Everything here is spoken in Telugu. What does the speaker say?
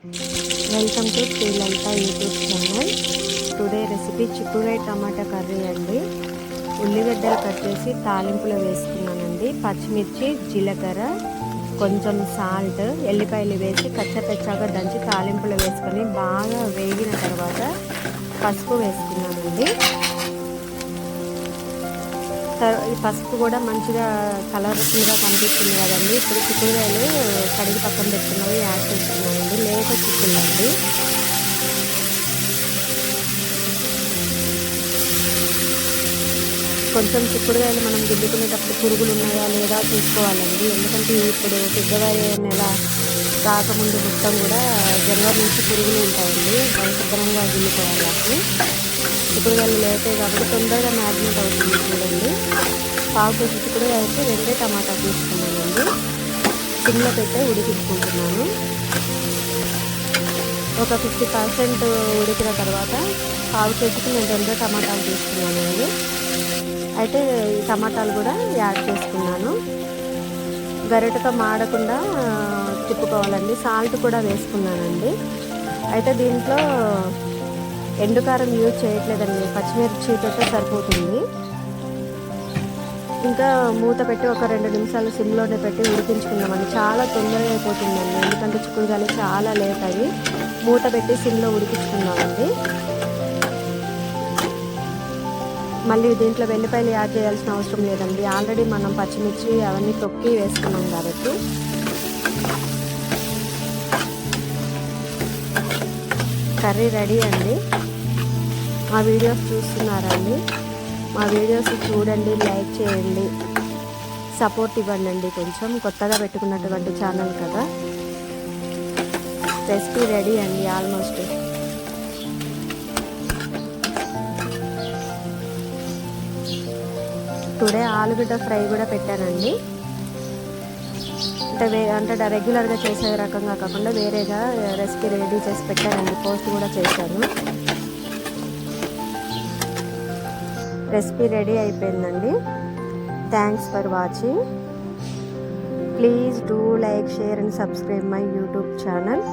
Welcome to Sri Lanka YouTube channel. Today recipe చిక్కుడుకాయ టమాటా కర్రీ అండి. ఉల్లిగడ్డలు కట్ చేసి తాలింపులో వేసుకున్నానండి. పచ్చిమిర్చి, జీలకర్ర, కొంచెం సాల్ట్, ఎల్లిపాయలు వేసి కచ్చపచ్చగా దంచి తాలింపులో వేసుకొని బాగా వేగిన తర్వాత పసుపు వేసుకున్నానండి. ఈ పసుపు కూడా మంచిగా కలర్ఫుల్గా కనిపిస్తుంది కదండి. ఇప్పుడు చిక్కుడుకాయలు కడిగి పక్కన పెట్టుకున్నవి యాడ్ చేస్తున్నానండి. లేత చిక్కుళ్ళు అండి. కొంచెం చిక్కుడుకాయలు మనం గిద్దుకునేటప్పుడు పురుగులు ఉన్నాయా లేదా చూసుకోవాలండి. ఎందుకంటే ఇప్పుడు ఫిబ్రవరి నెల రాకముందు మొత్తం కూడా జనవరి నుంచి పురుగులు ఉంటాయండి. శుభ్రంగా గిల్లుకోవాలి. చిక్కుడుకాయలు లేతాయి కాబట్టి తొందరగా మ్యాగ్నెట్ అవుతుంది. చూడండి, పావు కేజీ చిక్కుడుకాయ అయితే 2 టమాటా తీసుకున్నానండి. సిమ్లో పెట్టే ఉడికించుకుంటున్నాను. ఒక 50% ఉడికిన తర్వాత పావు కేజీకి నేను 2 టమాటాలు తీసుకున్నానండి. అయితే ఈ టమాటాలు కూడా యాడ్ చేసుకున్నాను. గరిటతో మాడకుండా తిప్పుకోవాలండి. సాల్ట్ కూడా వేసుకున్నానండి. అయితే దీంట్లో ఎండుకారం యూజ్ చేయట్లేదండి. పచ్చిమిర్చితో సరిపోతుంది. ఇంకా మూత పెట్టి ఒక 2 నిమిషాలు సిమ్లోనే పెట్టి ఉడికించుకుందామండి. చాలా తొందరగా అయిపోతుందండి, ఎందుకంటే చిక్కుడుకాయలు చాలా లేట్ అయ్యి. మూత పెట్టి సిమ్లో ఉడికించుకుందామండి. మళ్ళీ దీంట్లో వెల్లిపాయలు యాడ్ చేయాల్సిన అవసరం లేదండి. ఆల్రెడీ మనం పచ్చిమిర్చి అవన్నీ తొక్కి వేసుకున్నాం కాబట్టి. కర్రీ రెడీ అండి. మా వీడియోస్ చూస్తున్నారండి. మా వీడియోస్ చూడండి, లైక్ చేయండి, సపోర్ట్ ఇవ్వండి. కొంచెం కొత్తగా పెట్టుకున్నటువంటి ఛానల్ కదా. రెసిపీ రెడీ అండి ఆల్మోస్ట్. టుడే ఆలుగడ్డ ఫ్రై కూడా పెట్టానండి. అంటే రెగ్యులర్గా చేసే రకంగా కాకుండా వేరేగా రెసిపీ రెడీ చేసి పెట్టానండి. పోస్ట్ కూడా చేశాను. రెసిపీ రెడీ అయిపోయిందండి. Thanks for watching. Please do like, share and subscribe my YouTube channel.